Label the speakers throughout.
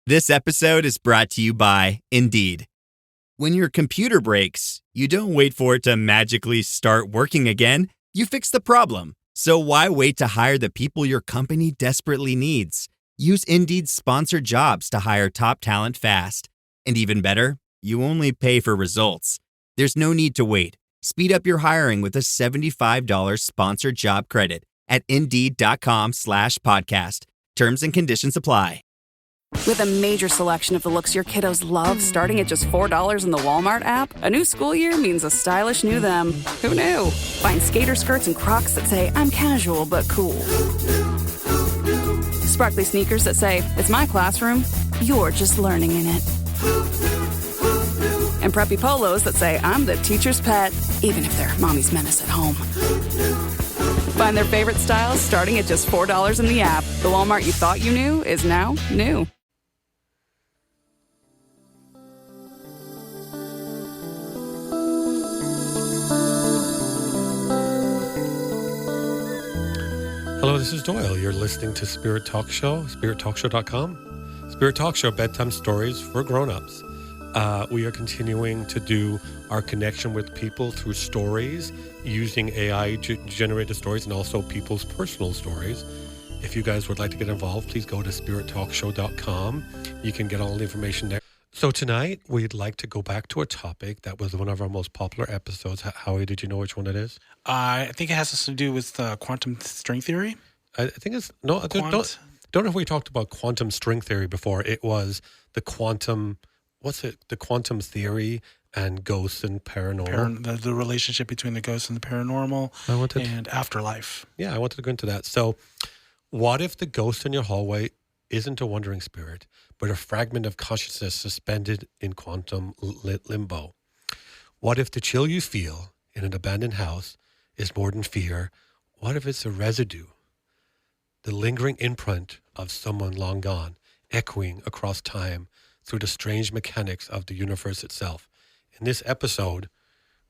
Speaker 1: This episode is brought to you by Indeed. When your computer breaks, you don't wait for it to magically start working again. You fix the problem. So why wait to hire the people your company desperately needs? Use Indeed's sponsored jobs to hire top talent fast. And even better, you only pay for results. There's no need to wait. Speed up your hiring with a $75 sponsored job credit at Indeed.com/podcast. Terms and conditions apply.
Speaker 2: With a major selection of the looks your kiddos love starting at just $4 in the Walmart app, a new school year means a stylish new them. Who knew? Find skater skirts and Crocs that say, I'm casual but cool. Sparkly sneakers that say, it's my classroom, you're just learning in it. And preppy polos that say, I'm the teacher's pet, even if they're mommy's menace at home. Find their favorite styles starting at just $4 in the app. The Walmart you thought you knew is now new.
Speaker 3: Hello, this is Doyle. You're listening to Spirit Talk Show, spirittalkshow.com. Spirit Talk Show, bedtime stories for grown-ups. We are continuing to do our connection with people through stories, using AI to generate the stories and also people's personal stories. If you guys would like to get involved, please go to spirittalkshow.com. You can get all the information there. So tonight, we'd like to go back to a topic that was one of our most popular episodes. Howie, did you know which one it is?
Speaker 4: I think it has to do with quantum string theory.
Speaker 3: I think it's... No, I don't know if we talked about quantum string theory before. It was the quantum... What's it? The quantum theory and ghosts and paranormal.
Speaker 4: The relationship between the ghosts and the paranormal and afterlife.
Speaker 3: Yeah, I wanted to go into that. So what if the ghost in your hallway isn't a wandering spirit, but a fragment of consciousness suspended in quantum limbo? What if the chill you feel in an abandoned house is more than fear? What if it's a residue, the lingering imprint of someone long gone, echoing across time through the strange mechanics of the universe itself? In this episode,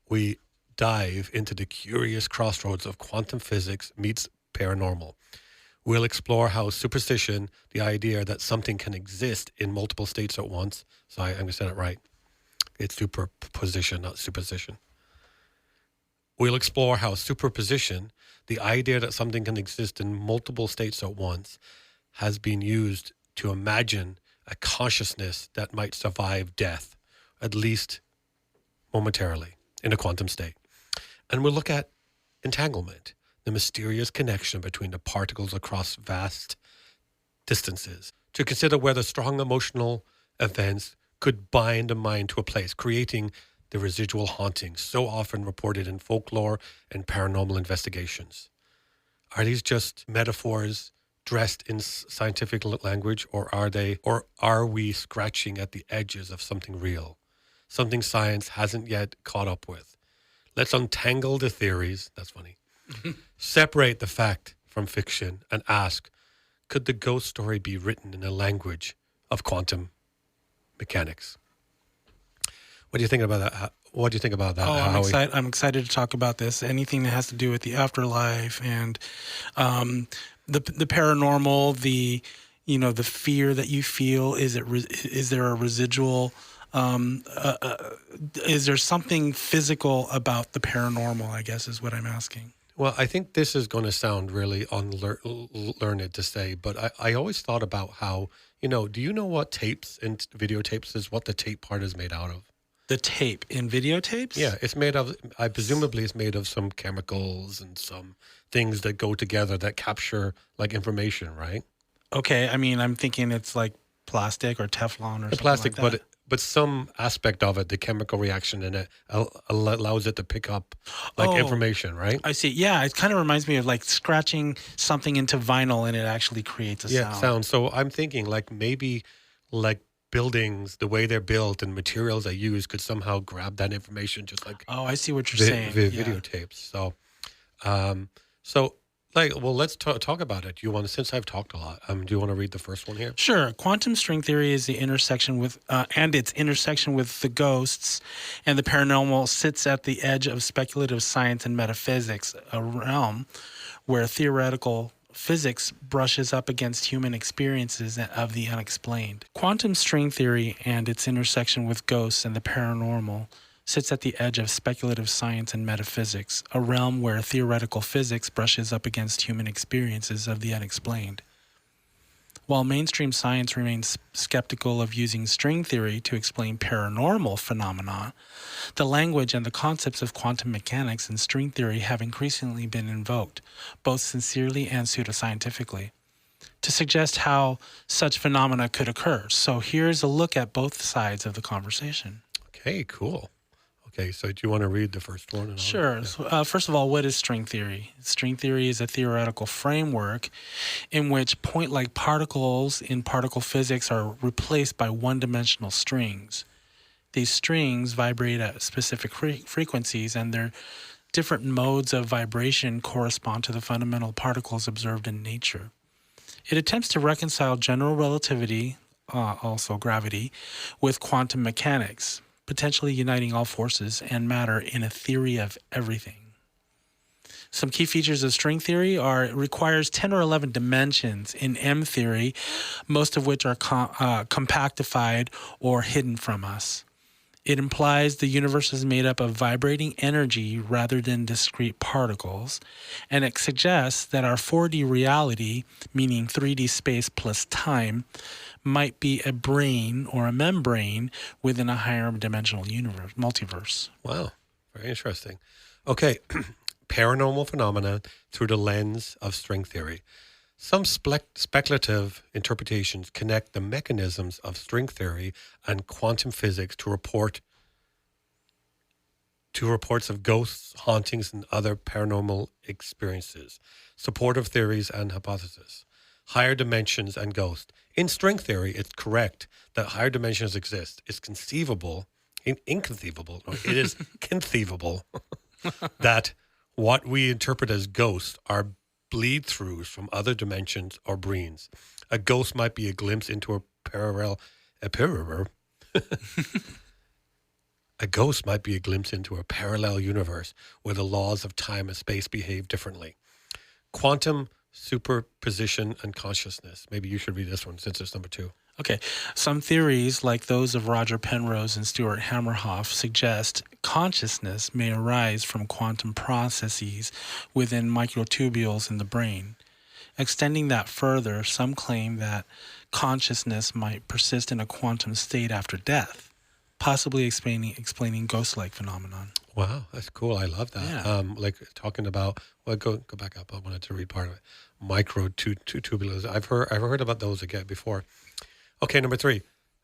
Speaker 3: we dive into the curious crossroads of quantum physics meets paranormal. We'll explore how superposition, the idea that something can exist in multiple states at once. So I'm going to say it right. It's superposition, not supposition. We'll explore how superposition, the idea that something can exist in multiple states at once, has been used to imagine a consciousness that might survive death, at least momentarily, in a quantum state. And we'll look at entanglement, the mysterious connection between the particles across vast distances, to consider whether strong emotional events could bind a mind to a place, creating the residual hauntings so often reported in folklore and paranormal investigations. Are these just metaphors dressed in scientific language, or are we scratching at the edges of something real, something science hasn't yet caught up with? Let's untangle the theories. That's funny. Separate the fact from fiction and ask, could the ghost story be written in a language of quantum mechanics? What do you think about that? What do you think about that?
Speaker 4: I'm excited to talk about this. Anything that has to do with the afterlife and the paranormal, the fear that you feel. Is there a residual? Is there something physical about the paranormal, I guess is what I'm asking.
Speaker 3: Well, I think this is going to sound really unlearned to say, but I always thought about how, do you know what tapes and videotapes is, what the tape part is made out of?
Speaker 4: The tape in videotapes?
Speaker 3: Yeah, it's made of, presumably it's made of some chemicals and some things that go together that capture like information, right?
Speaker 4: Okay, I mean, I'm thinking it's like plastic or Teflon or something
Speaker 3: plastic,
Speaker 4: like that.
Speaker 3: But some aspect of it, the chemical reaction in it, allows it to pick up information, right?
Speaker 4: I see. Yeah, it kind of reminds me of like scratching something into vinyl and it actually creates a sound.
Speaker 3: So I'm thinking like maybe like buildings, the way they're built and materials they use could somehow grab that information, just like
Speaker 4: I see what you're saying.
Speaker 3: Videotapes. So let's talk about it. Since I've talked a lot, do you want to read the first one here?
Speaker 4: Sure. Quantum string theory is the intersection with, its intersection with the ghosts and the paranormal sits at the edge of speculative science and metaphysics, a realm where theoretical physics brushes up against human experiences of the unexplained. Quantum string theory and its intersection with ghosts and the paranormal sits at the edge of speculative science and metaphysics, a realm where theoretical physics brushes up against human experiences of the unexplained. While mainstream science remains skeptical of using string theory to explain paranormal phenomena, the language and the concepts of quantum mechanics and string theory have increasingly been invoked, both sincerely and pseudoscientifically, to suggest how such phenomena could occur. So here's a look at both sides of the conversation.
Speaker 3: Okay, cool. Okay, so do you want to read the first one?
Speaker 4: Sure. Yeah. So, first of all, what is string theory? String theory is a theoretical framework in which point-like particles in particle physics are replaced by one-dimensional strings. These strings vibrate at specific frequencies, and their different modes of vibration correspond to the fundamental particles observed in nature. It attempts to reconcile general relativity, also gravity, with quantum mechanics, potentially uniting all forces and matter in a theory of everything. Some key features of string theory are it requires 10 or 11 dimensions in M theory, most of which are compactified or hidden from us. It implies the universe is made up of vibrating energy rather than discrete particles, and it suggests that our 4D reality, meaning 3D space plus time, might be a brain or a membrane within a higher dimensional universe, multiverse.
Speaker 3: Wow, very interesting. Okay, paranormal phenomena through the lens of string theory. Some speculative interpretations connect the mechanisms of string theory and quantum physics to reports of ghosts, hauntings, and other paranormal experiences. Supportive theories and hypotheses. Higher dimensions and ghosts. In string theory, it's correct that higher dimensions exist. It's inconceivable, it is conceivable that what we interpret as ghosts are bleed-throughs from other dimensions or branes. A ghost might be a glimpse into a ghost might be a glimpse into a parallel universe where the laws of time and space behave differently. Quantum superposition and consciousness. Maybe you should read this one since it's number 2.
Speaker 4: Okay. Some theories, like those of Roger Penrose and Stuart Hamerhoff, suggest consciousness may arise from quantum processes within microtubules in the brain. Extending that further, some claim that consciousness might persist in a quantum state after death, possibly explaining ghost-like phenomenon.
Speaker 3: Wow, that's cool. I love that.
Speaker 4: Yeah.
Speaker 3: Like talking about, well, go back up. I wanted to read part of it. Microtubules. I've heard about those again before. Okay, number 3,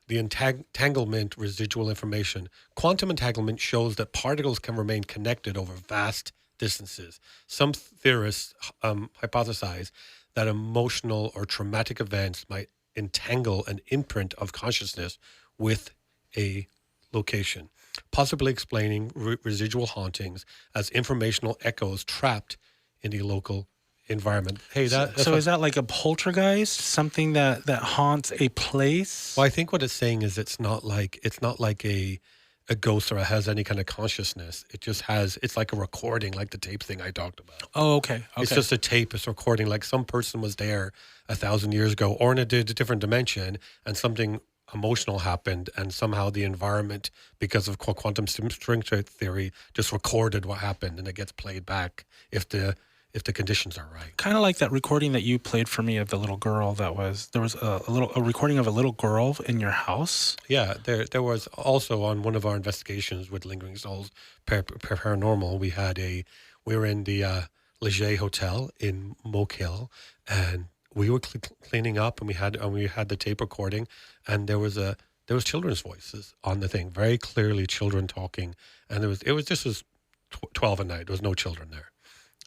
Speaker 3: the entanglement residual information. Quantum entanglement shows that particles can remain connected over vast distances. Some theorists hypothesize that emotional or traumatic events might entangle an imprint of consciousness with a location, possibly explaining residual hauntings as informational echoes trapped in the local environment. Hey,
Speaker 4: so is that like a poltergeist, something that haunts a place?
Speaker 3: Well, I think what it's saying is it's not like a ghost or has any kind of consciousness. It just has, it's like a recording, like the tape thing I talked about.
Speaker 4: Oh, okay.
Speaker 3: It's just a tape. It's a recording, like some person was there 1,000 years ago or in a different dimension, and something emotional happened, and somehow the environment, because of quantum string theory, just recorded what happened, and it gets played back if the conditions are right.
Speaker 4: Kind of like that recording that you played for me of the little girl. There was a recording of a little girl in your house.
Speaker 3: Yeah, there was also on one of our investigations with Lingering Souls Paranormal. We were in the Leger Hotel in Moke Hill, and we were cleaning up, and we had the tape recording, and there was children's voices on the thing, very clearly children talking, and it was just 12 at night. There was no children there,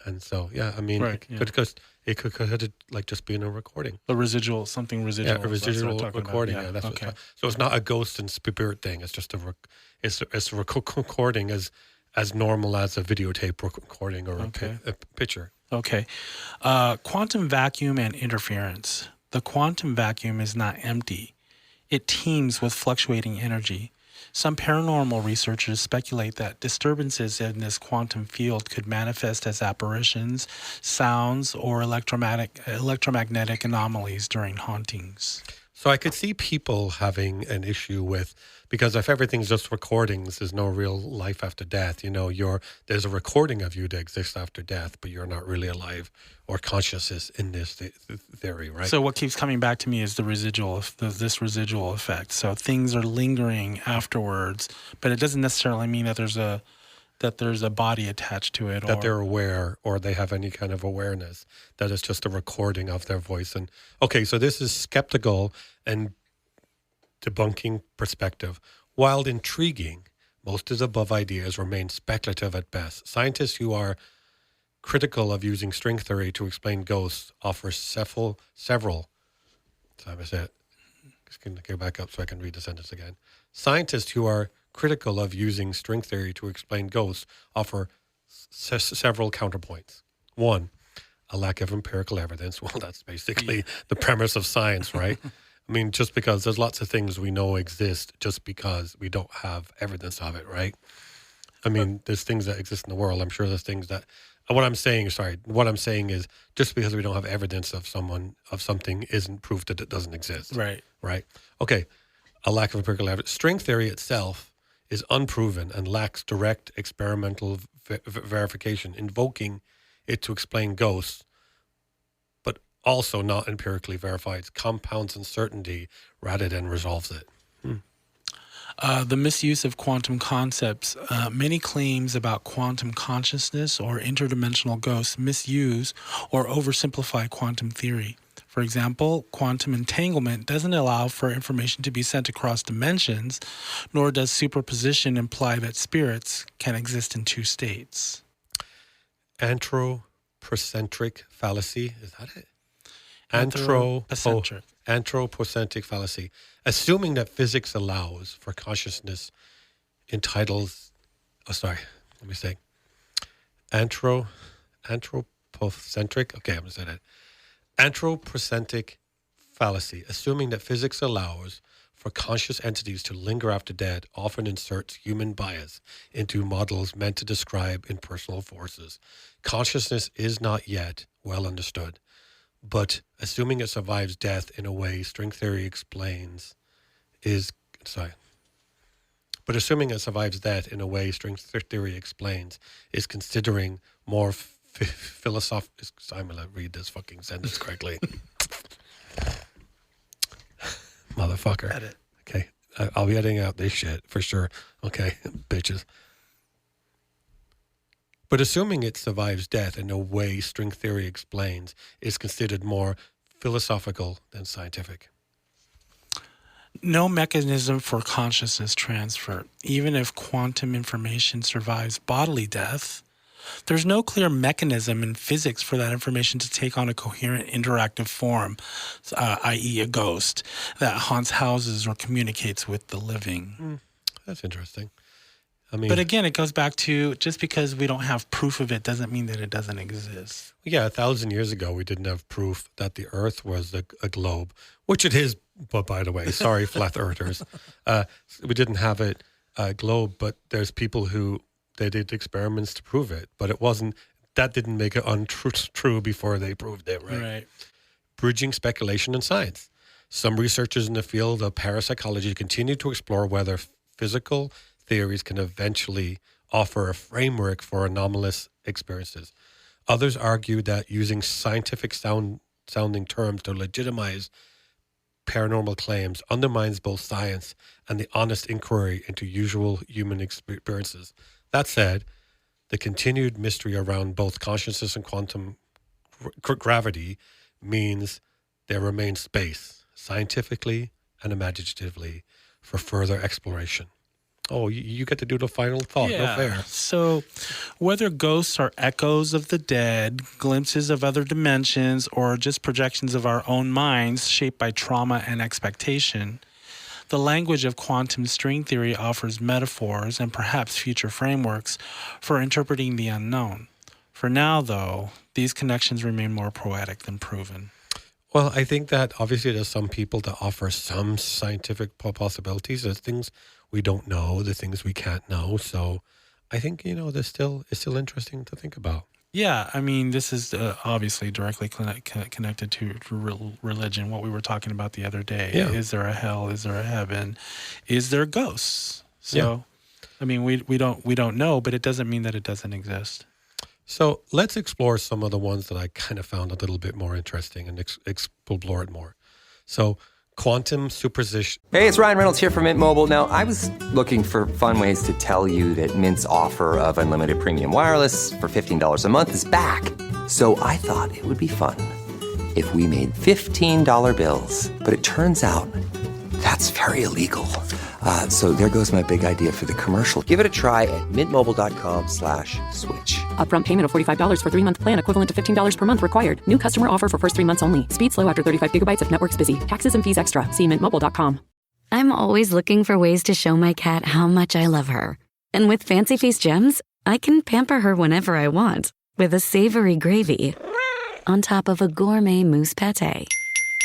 Speaker 3: and so yeah, I mean, right, it could like just be in a recording,
Speaker 4: something residual.
Speaker 3: Yeah, a residual recording.
Speaker 4: Yeah,
Speaker 3: that's
Speaker 4: okay.
Speaker 3: So it's not a ghost and spirit thing. It's just it's a recording as normal as a videotape recording or a picture.
Speaker 4: Okay. Quantum vacuum and interference. The quantum vacuum is not empty. It teems with fluctuating energy. Some paranormal researchers speculate that disturbances in this quantum field could manifest as apparitions, sounds, or electromagnetic anomalies during hauntings.
Speaker 3: So I could see people having an issue with, because if everything's just recordings, there's no real life after death. There's a recording of you that exists after death, but you're not really alive or consciousness in this theory, right?
Speaker 4: So what keeps coming back to me is this residual effect. So things are lingering afterwards, but it doesn't necessarily mean that there's a body attached to it.
Speaker 3: That they're aware or they have any kind of awareness, that it's just a recording of their voice. And okay, so this is skeptical and debunking perspective. While intriguing, most of the above ideas remain speculative at best. Scientists who are critical of using string theory to explain ghosts offer several. Sorry, I said. Just going to go back up so I can read the sentence again. Scientists who are critical of using string theory to explain ghosts offer several counterpoints. One, a lack of empirical evidence. Well, that's basically the premise of science, right? I mean, just because there's lots of things we know exist just because we don't have evidence of it, right? I mean, there's things that exist in the world. I'm sure there's things that, what I'm saying is just because we don't have evidence of something isn't proof that it doesn't exist.
Speaker 4: Right.
Speaker 3: Right. Okay. A lack of empirical evidence. String theory itself is unproven and lacks direct experimental verification, invoking it to explain ghosts, but also not empirically verified. It compounds uncertainty rather than resolves it.
Speaker 4: The misuse of quantum concepts. Many claims about quantum consciousness or interdimensional ghosts misuse or oversimplify quantum theory. For example, quantum entanglement doesn't allow for information to be sent across dimensions, nor does superposition imply that spirits can exist in two states.
Speaker 3: Anthropocentric fallacy, is that it? Anthropocentric fallacy. Assuming that physics allows for consciousness entitles... Anthropocentric? Okay, I'm going to say that. Anthropocentric fallacy. Assuming that physics allows for conscious entities to linger after death often inserts human bias into models meant to describe impersonal forces. Consciousness is not yet well understood, but assuming it survives death in a way string theory explains is considering more philosophical. I'm going to read this fucking sentence correctly. Motherfucker.
Speaker 4: Edit.
Speaker 3: Okay. I'll be editing out this shit for sure. Okay, bitches. But assuming it survives death in a way string theory explains is considered more philosophical than scientific.
Speaker 4: No mechanism for consciousness transfer. Even if quantum information survives bodily death, there's no clear mechanism in physics for that information to take on a coherent interactive form, i.e. a ghost, that haunts houses or communicates with the living.
Speaker 3: That's interesting. I mean,
Speaker 4: but again, it goes back to just because we don't have proof of it doesn't mean that it doesn't exist.
Speaker 3: Yeah, 1,000 years ago, we didn't have proof that the Earth was a globe, which it is, but by the way, sorry, flat earthers. We didn't have it a globe, but there's people who, they did experiments to prove it, but that didn't make it untrue before they proved it, right? Bridging speculation and science. Some researchers in the field of parapsychology continue to explore whether physical theories can eventually offer a framework for anomalous experiences. Others argue that using scientific sounding terms to legitimize paranormal claims undermines both science and the honest inquiry into usual human experiences. That said, the continued mystery around both consciousness and quantum gravity means there remains space, scientifically and imaginatively, for further exploration. Oh, you get to do the final thought.
Speaker 4: Yeah.
Speaker 3: No fair.
Speaker 4: So whether ghosts are echoes of the dead, glimpses of other dimensions, or just projections of our own minds shaped by trauma and expectation, the language of quantum string theory offers metaphors and perhaps future frameworks for interpreting the unknown. For now, though, these connections remain more poetic than proven.
Speaker 3: Well, I think that obviously there's some people that offer some scientific possibilities. There's things we don't know, the things we can't know. So I think, it's still interesting to think about.
Speaker 4: Yeah, I mean, this is obviously directly connected to religion, what we were talking about the other day.
Speaker 3: Yeah.
Speaker 4: Is there a hell? Is there a heaven? Is there ghosts? So,
Speaker 3: Yeah.
Speaker 4: I mean, we don't know, but it doesn't mean that it doesn't exist.
Speaker 3: So let's explore some of the ones that I kind of found a little bit more interesting and explore it more. So quantum superposition.
Speaker 5: Hey, it's Ryan Reynolds here from Mint Mobile. Now, I was looking for fun ways to tell you that Mint's offer of unlimited premium wireless for $15 a month is back. So I thought it would be fun if we made $15 bills. But it turns out that's very illegal. So there goes my big idea for the commercial. Give it a try at mintmobile.com/switch.
Speaker 6: Upfront payment of $45 for 3-month plan, equivalent to $15 per month required. New customer offer for first 3 months only. Speed slow after 35 gigabytes if network's busy. Taxes and fees extra. See mintmobile.com.
Speaker 7: I'm always looking for ways to show my cat how much I love her. And with Fancy Feast gems, I can pamper her whenever I want with a savory gravy on top of a gourmet mousse pâté.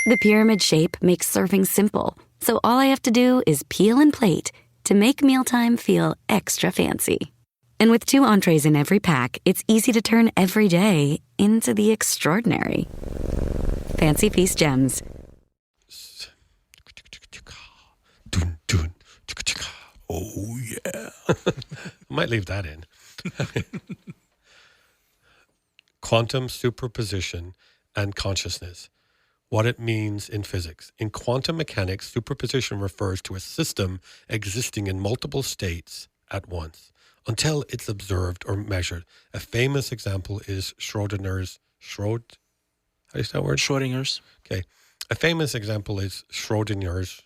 Speaker 7: The pyramid shape makes serving simple, so all I have to do is peel and plate to make mealtime feel extra fancy. And with 2 entrees in every pack, it's easy to turn every day into the extraordinary. Fancy Feast gems.
Speaker 3: Oh, yeah. I might leave that in. Quantum superposition and consciousness. What it means in physics. In quantum mechanics, superposition refers to a system existing in multiple states at once until it's observed or measured. A famous example is Schrodinger's. How do you say that word?
Speaker 4: Schrodinger's.
Speaker 3: Okay. A famous example is Schrodinger's.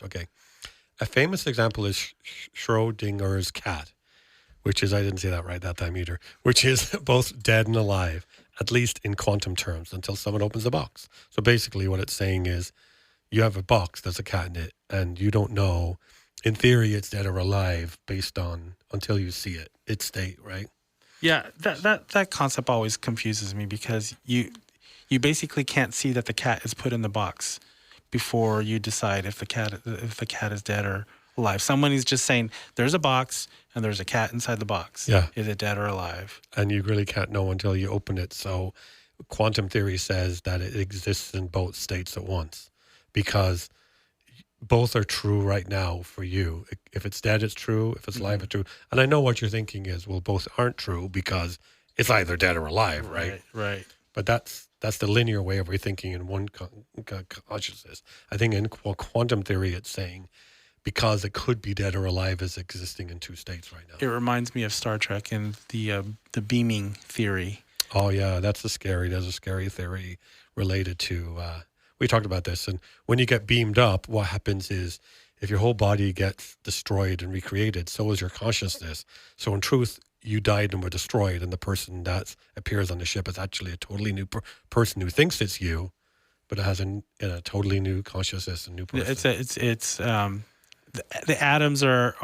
Speaker 3: Okay. A famous example is Schrodinger's cat, which is, I didn't say that right that time either, which is both dead and alive, at least in quantum terms, until someone opens the box. So basically what it's saying is you have a box, there's a cat in it, and you don't know, in theory, it's dead or alive based on, until you see it, its state, right?
Speaker 4: Yeah, that concept always confuses me because you basically can't see that the cat is put in the box before you decide if the cat is dead or alive. Someone is just saying there's a box and there's a cat inside the box.
Speaker 3: Yeah.
Speaker 4: Is it dead or alive?
Speaker 3: And you really can't know until you open it. So quantum theory says that it exists in both states at once because both are true right now for you. If it's dead, it's true. If it's alive, it's true. And I know what you're thinking is, well, both aren't true because it's either dead or alive, right?
Speaker 4: Right.
Speaker 3: But that's the linear way of rethinking in one consciousness. I think in quantum theory, it's saying because it could be dead or alive is existing in 2 states right now.
Speaker 4: It reminds me of Star Trek and the beaming theory.
Speaker 3: Oh yeah, there's a scary theory related to. We talked about this, and when you get beamed up, what happens is if your whole body gets destroyed and recreated, so is your consciousness. So in truth, you died and were destroyed, and the person that appears on the ship is actually a totally new person who thinks it's you, but it has a totally new consciousness and new person.
Speaker 4: It's the atoms are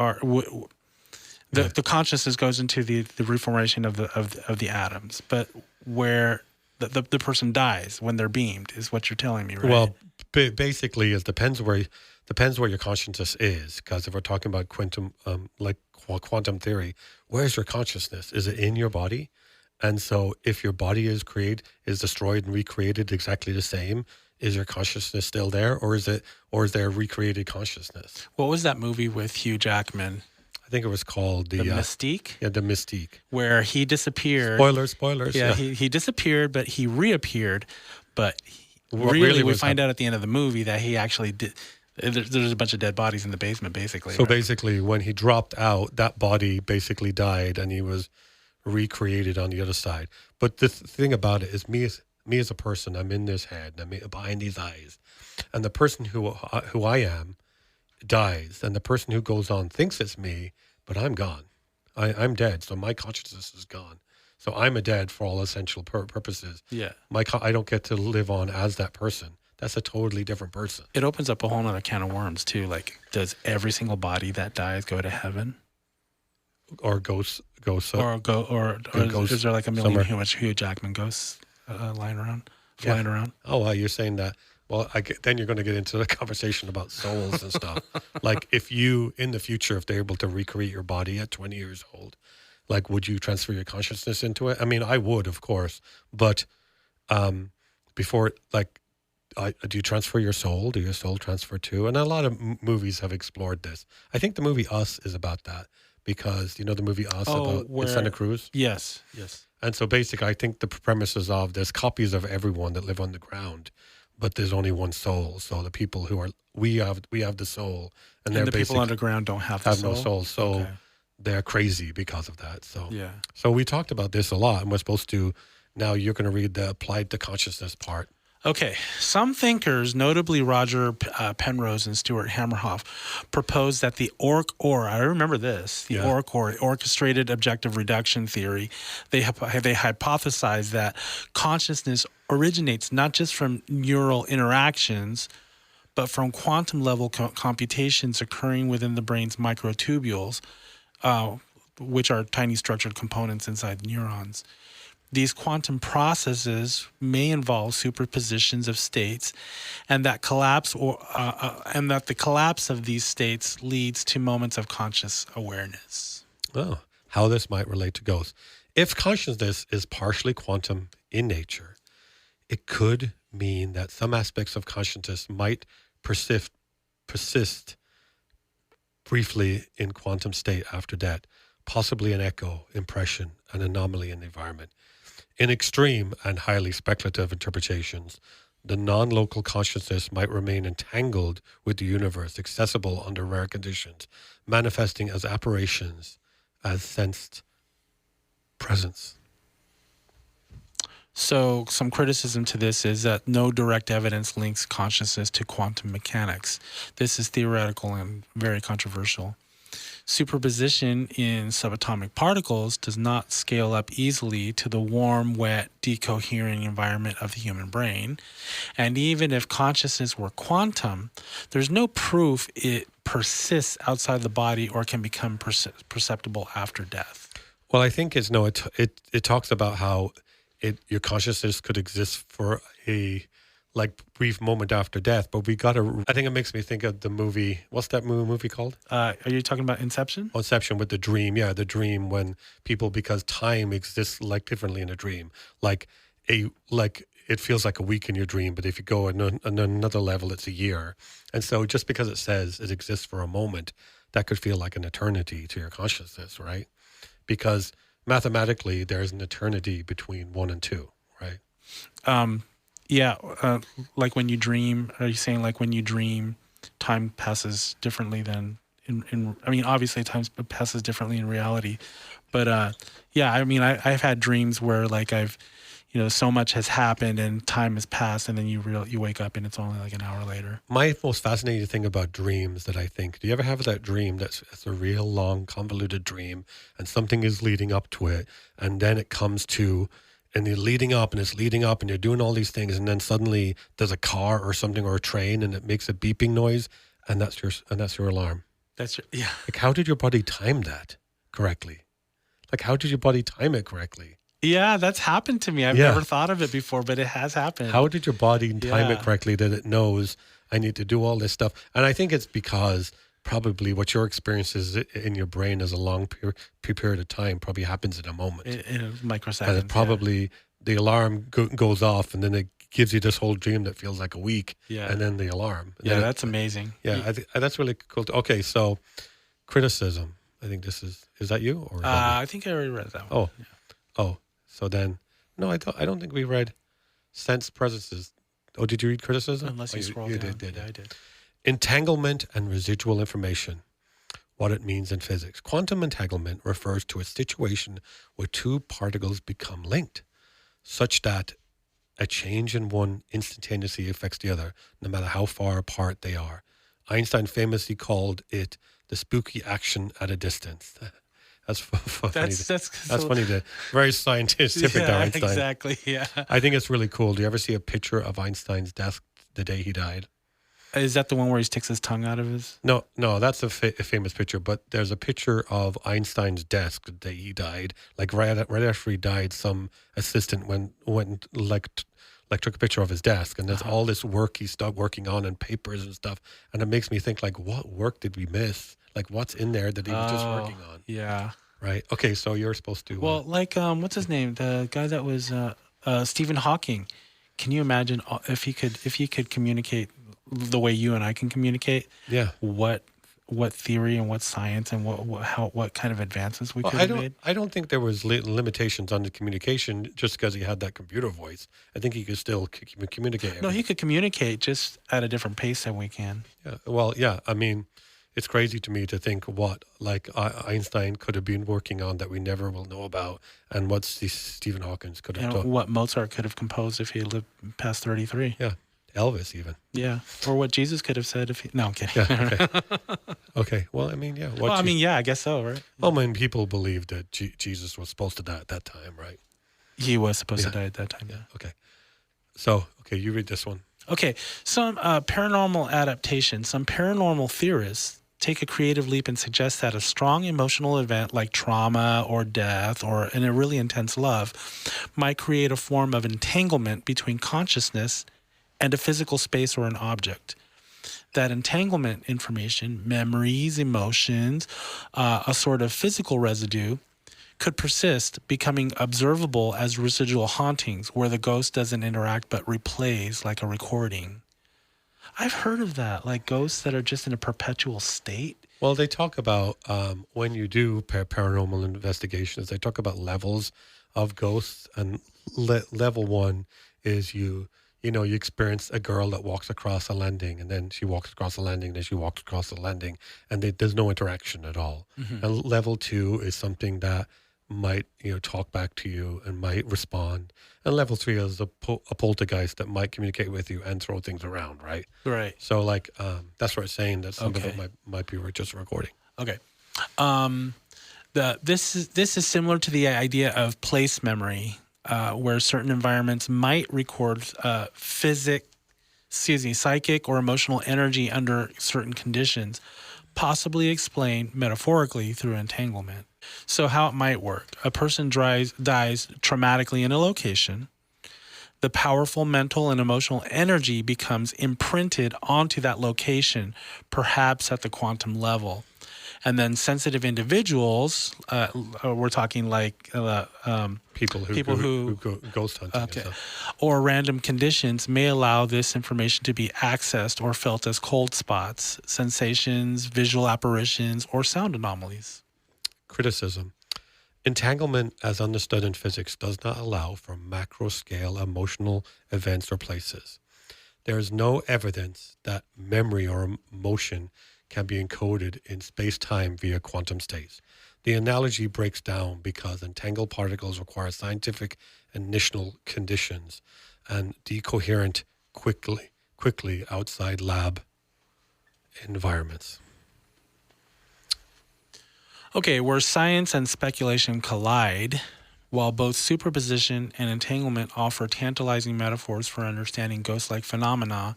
Speaker 4: the consciousness goes into the reformation of the atoms, but where the person dies when they're beamed is what you're telling me, right?
Speaker 3: Well, basically, it depends where your consciousness is, because if we're talking about quantum theory, where's your consciousness? Is it in your body? And so if your body is destroyed and recreated exactly the same, is your consciousness still there, or is there a recreated consciousness?
Speaker 4: What was that movie with Hugh Jackman?
Speaker 3: I think it was called
Speaker 4: The Mystique?
Speaker 3: Yeah, The Mystique.
Speaker 4: Where he disappeared.
Speaker 3: Spoilers.
Speaker 4: Yeah, he disappeared, but he reappeared. But really we find out at the end of the movie that he actually did. There's a bunch of dead bodies in the basement, basically.
Speaker 3: So basically, when he dropped out, that body basically died, and he was recreated on the other side. But the thing about it is, me as a person, I'm in this head, and I'm behind these eyes, and the person who I am dies, and the person who goes on thinks it's me, but I'm gone. I'm dead, so my consciousness is gone. So I'm a dead for all essential purposes.
Speaker 4: Yeah.
Speaker 3: I don't get to live on as that person. That's a totally different person.
Speaker 4: It opens up a whole nother can of worms, too. Like, does every single body that dies go to heaven?
Speaker 3: or ghosts.
Speaker 4: Or
Speaker 3: ghosts
Speaker 4: is there like a million
Speaker 3: somewhere.
Speaker 4: Hugh Jackman ghosts flying around?
Speaker 3: Oh, well, you're saying that. Well, then you're going to get into the conversation about souls and stuff. Like, if you, in the future, if they're able to recreate your body at 20 years old, like, would you transfer your consciousness into it? I mean, I would, of course. But before, like, do you transfer your soul? Do your soul transfer too? And a lot of movies have explored this. I think the movie Us is about that because, you know, the movie Us about in Santa Cruz?
Speaker 4: Yes.
Speaker 3: And so basically, I think the premises of there's copies of everyone that live on the ground, but there's only one soul. So the people who are we have the soul, and they're
Speaker 4: the people underground don't have the soul?
Speaker 3: no soul. So
Speaker 4: Okay.
Speaker 3: they're crazy because of that. So
Speaker 4: Yeah.
Speaker 3: So we talked about this a lot, and we're supposed to. Now you're going to read the applied to consciousness part.
Speaker 4: Okay, some thinkers, notably Roger Penrose and Stuart Hammerhoff, proposed that the I remember this, the orchestrated objective reduction theory, they hypothesized that consciousness originates not just from neural interactions, but from quantum level computations occurring within the brain's microtubules, which are tiny structured components inside neurons. These quantum processes may involve superpositions of states, and that the collapse of these states leads to moments of conscious awareness.
Speaker 3: Oh, how this might relate to ghosts. If consciousness is partially quantum in nature, it could mean that some aspects of consciousness might persist briefly in quantum state after death, possibly an echo, impression, an anomaly in the environment. In extreme and highly speculative interpretations, the non-local consciousness might remain entangled with the universe, accessible under rare conditions, manifesting as apparitions, as sensed presence.
Speaker 4: So some criticism to this is that no direct evidence links consciousness to quantum mechanics. This is theoretical and very controversial. Superposition in subatomic particles does not scale up easily to the warm, wet, decohering environment of the human brain. And even if consciousness were quantum, there's no proof it persists outside the body or can become perceptible after death.
Speaker 3: Well, I think it talks about how your consciousness could exist for a brief moment after death, but I think it makes me think of the movie. What's that movie called?
Speaker 4: Are you talking about Inception?
Speaker 3: Oh, Inception with the dream. Yeah, the dream when people, because time exists like differently in a dream. It feels like a week in your dream, but if you go on another level, it's a year. And so just because it says it exists for a moment, that could feel like an eternity to your consciousness, right? Because mathematically, there's an eternity between 1 and 2, right?
Speaker 4: Yeah, like when you dream, are you saying like when you dream, time passes differently than obviously time passes differently in reality. But yeah, I mean, I've had dreams where like so much has happened and time has passed, and then you wake up and it's only like an hour later.
Speaker 3: My most fascinating thing about dreams that I think, do you ever have that dream that's a real long, convoluted dream and something is leading up to it, and then it comes to... and you're leading up and it's leading up and you're doing all these things, and then suddenly there's a car or something or a train and it makes a beeping noise, and that's your alarm.
Speaker 4: Yeah.
Speaker 3: Like, how did your body time that correctly? Like, how did your body time it correctly?
Speaker 4: Yeah, that's happened to me. I've never thought of it before, but it has happened.
Speaker 3: How did your body time it correctly that it knows I need to do all this stuff? And I think it's because probably what your experience is in your brain is a long period of time probably happens in a moment.
Speaker 4: In a microsecond.
Speaker 3: And it probably, the alarm goes off, and then it gives you this whole dream that feels like a week. Yeah. And then the alarm.
Speaker 4: Yeah, that's amazing.
Speaker 3: Yeah, that's really cool. Okay, so criticism. I think this is that you? Or
Speaker 4: I think I already read that one.
Speaker 3: Oh, yeah. Oh, so then, no, I don't think we read sense presences. Oh, did you read criticism?
Speaker 4: Unless you scroll down.
Speaker 3: Did.
Speaker 4: Yeah, I did.
Speaker 3: Entanglement and residual information, what it means in physics. Quantum entanglement refers to a situation where two particles become linked, such that a change in one instantaneously affects the other, no matter how far apart they are. Einstein famously called it the spooky action at a distance. That's funny. That's funny. Very scientific, Einstein.
Speaker 4: Exactly. Yeah.
Speaker 3: I think it's really cool. Do you ever see a picture of Einstein's desk the day he died?
Speaker 4: Is that the one where he sticks his tongue out of his?
Speaker 3: No, that's a famous picture. But there's a picture of Einstein's desk the day he died. Like right after he died, some assistant went took a picture of his desk, and there's all this work he started working on and papers and stuff. And it makes me think, like, what work did we miss? Like, what's in there that he was just working on?
Speaker 4: Yeah.
Speaker 3: Right. Okay. So you're supposed to.
Speaker 4: Well, what's his name? The guy that was Stephen Hawking. Can you imagine if he could communicate the way you and I can communicate?
Speaker 3: Yeah.
Speaker 4: What theory and what science and what kind of advances we could have made?
Speaker 3: I don't think there was limitations on the communication just because he had that computer voice. I think he could still communicate.
Speaker 4: No, he could communicate just at a different pace than we can.
Speaker 3: Yeah. Well, yeah. I mean, it's crazy to me to think what Einstein could have been working on that we never will know about, and what Stephen Hawking could have done.
Speaker 4: What Mozart could have composed if he had lived past 33.
Speaker 3: Yeah. Elvis even.
Speaker 4: Yeah. Or what Jesus could have said if he... No, I'm kidding.
Speaker 3: Yeah, okay. Okay. Well, I mean, yeah.
Speaker 4: I guess so, right?
Speaker 3: Well, I mean, people believe that Jesus was supposed to die at that time, right?
Speaker 4: He was supposed to die at that time, yeah.
Speaker 3: Okay. So, you read this one.
Speaker 4: Okay. Some paranormal adaptation. Some paranormal theorists take a creative leap and suggest that a strong emotional event like trauma or death or a really intense love might create a form of entanglement between consciousness and a physical space or an object. That entanglement information, memories, emotions, a sort of physical residue, could persist, becoming observable as residual hauntings, where the ghost doesn't interact but replays like a recording. I've heard of that, like ghosts that are just in a perpetual state.
Speaker 3: Well, they talk about when you do paranormal investigations, they talk about levels of ghosts, and level one is you experience a girl that walks across a landing, and then she walks across the landing, and then she walks across the landing, and there's no interaction at all. Mm-hmm. And level two is something that might, talk back to you and might respond. And level three is a poltergeist that might communicate with you and throw things around, right?
Speaker 4: Right.
Speaker 3: So, that's what it's saying, that some of it might be just a recording.
Speaker 4: Okay. This is similar to the idea of place memory, where certain environments might record psychic or emotional energy under certain conditions, possibly explained metaphorically through entanglement. So how it might work. A person dies traumatically in a location. The powerful mental and emotional energy becomes imprinted onto that location, perhaps at the quantum level. And then sensitive individuals, we're talking like
Speaker 3: people who go ghost hunting.
Speaker 4: Okay. Or random conditions may allow this information to be accessed or felt as cold spots, sensations, visual apparitions, or sound anomalies.
Speaker 3: Criticism. Entanglement, as understood in physics, does not allow for macro-scale emotional events or places. There is no evidence that memory or emotion can be encoded in space-time via quantum states. The analogy breaks down because entangled particles require scientific initial conditions and decoherent quickly outside lab environments.
Speaker 4: Okay, where science and speculation collide, while both superposition and entanglement offer tantalizing metaphors for understanding ghost-like phenomena,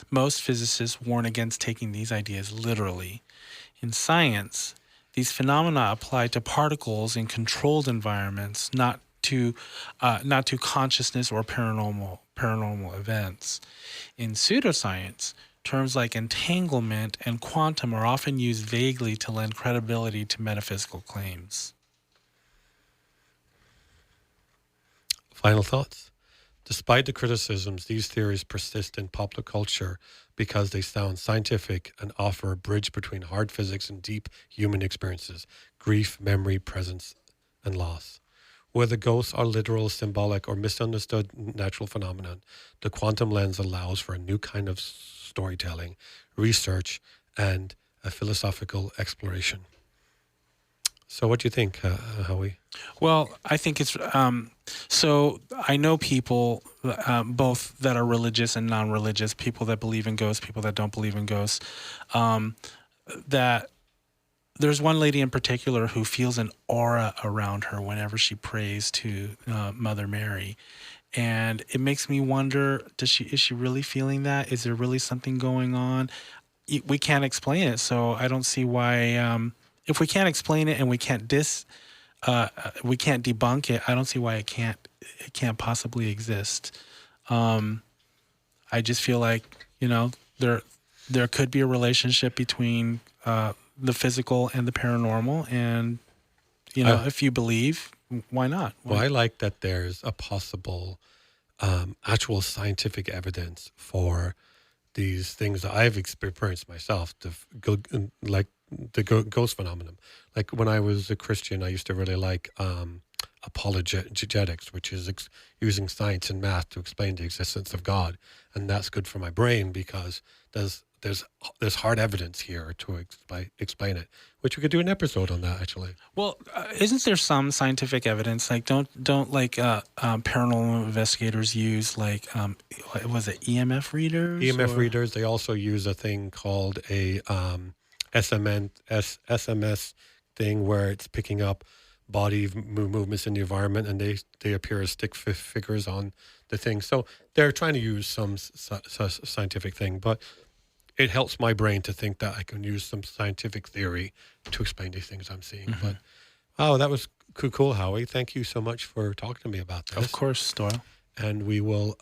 Speaker 4: most physicists warn against taking these ideas literally. In science, these phenomena apply to particles in controlled environments, not to consciousness or paranormal events. In pseudoscience, terms like entanglement and quantum are often used vaguely to lend credibility to metaphysical claims.
Speaker 3: Final thoughts. Despite the criticisms, these theories persist in popular culture because they sound scientific and offer a bridge between hard physics and deep human experiences, grief, memory, presence, and loss. Whether ghosts are literal, symbolic, or misunderstood natural phenomenon, the quantum lens allows for a new kind of storytelling, research, and a philosophical exploration. So what do you think, Howie?
Speaker 4: Well, I think it's... so I know people, both that are religious and non-religious, people that believe in ghosts, people that don't believe in ghosts, that there's one lady in particular who feels an aura around her whenever she prays to Mother Mary. And it makes me wonder, is she really feeling that? Is there really something going on? We can't explain it, so I don't see why. If we can't explain it and we can't debunk it, I don't see why it can't possibly exist. I just feel like, there could be a relationship between the physical and the paranormal, and if you believe, why not?
Speaker 3: Well, I like that there's a possible actual scientific evidence for these things that I've experienced myself, like the ghost phenomenon. Like when I was a Christian, I used to really like apologetics, which is using science and math to explain the existence of God, and that's good for my brain because there's hard evidence here to explain it, which we could do an episode on that actually.
Speaker 4: Well, isn't there some scientific evidence? Like, don't paranormal investigators use was it EMF readers?
Speaker 3: EMF readers. They also use a thing called a SMS thing where it's picking up body movements in the environment, and they appear as stick figures on the thing. So they're trying to use some scientific thing, but it helps my brain to think that I can use some scientific theory to explain these things I'm seeing. Mm-hmm. But that was cool, Howie. Thank you so much for talking to me about this.
Speaker 4: Of course, Doyle.
Speaker 3: And we will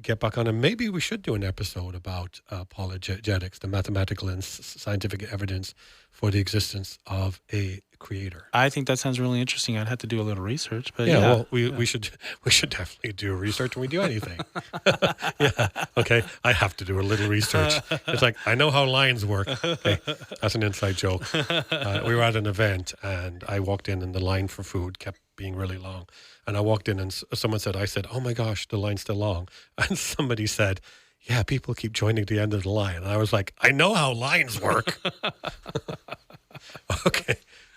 Speaker 3: get back on, and maybe we should do an episode about apologetics, the mathematical and scientific evidence for the existence of a creator.
Speaker 4: I think that sounds really interesting. I'd have to do a little research, but
Speaker 3: well, we should definitely do research when we do anything. Yeah, okay. I have to do a little research. It's like, I know how lines work. Okay, that's an inside joke. We were at an event, and I walked in, and the line for food kept being really long. And I walked in, and someone said, "Oh my gosh, the line's still long." And somebody said, "Yeah, people keep joining the end of the line." And I was like, I know how lines work.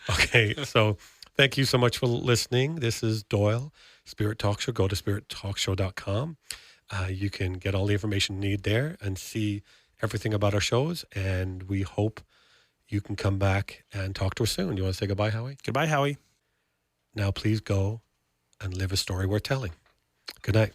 Speaker 3: Okay. So thank you so much for listening. This is Doyle, Spirit Talk Show. Go to spirittalkshow.com. You can get all the information you need there and see everything about our shows. And we hope you can come back and talk to us soon. You want to say goodbye, Howie?
Speaker 4: Goodbye, Howie.
Speaker 3: Now please go and live a story worth telling. Good night.